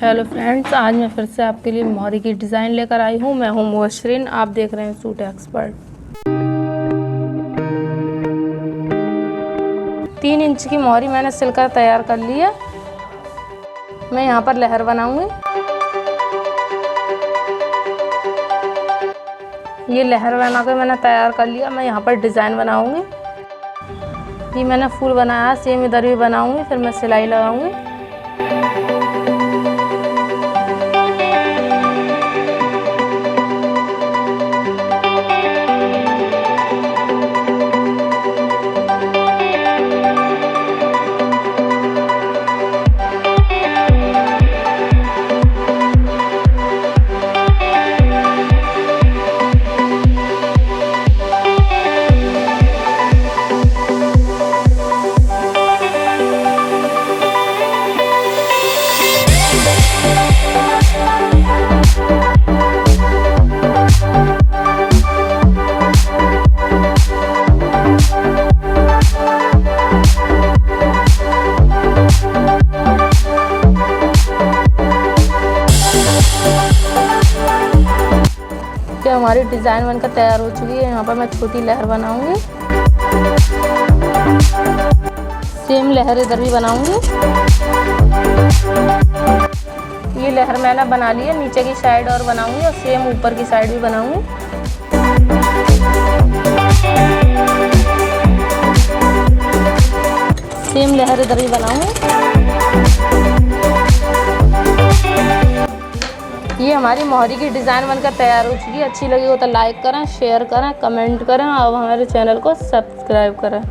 Hello friends, आज मैं फिर से आपके लिए मोहरी की डिज़ाइन लेकर आई हूँ। मैं हूँ मोहरी, आप देख रहे हैं सूट एक्सपर्ट। 3 इंच की मोहरी मैंने सिलकर तैयार कर ली है। मैं यहाँ पर लहर बनाऊंगी। ये लहर बना के मैंने तैयार कर लिया। मैं यहाँ पर डिज़ाइन बनाऊंगी। ये मैंने फूल बनाया, सेम इधर भी बनाऊंगी, फिर मैं सिलाई लगाऊंगी। हमारी डिज़ाइन बनकर तैयार हो चुकी है। यहाँ पर मैं छोटी लहर बनाऊंगी, सेम लहर इधर भी बनाऊंगी। ये लहर मैंने बना ली है, नीचे की साइड और बनाऊंगी और सेम ऊपर की साइड भी बनाऊंगी। सेम लहर इधर भी बनाऊंगी। ये हमारी मोहरी की डिज़ाइन बनकर तैयार हो चुकी है। अच्छी लगी हो तो लाइक करें, शेयर करें, कमेंट करें और हमारे चैनल को सब्सक्राइब करें।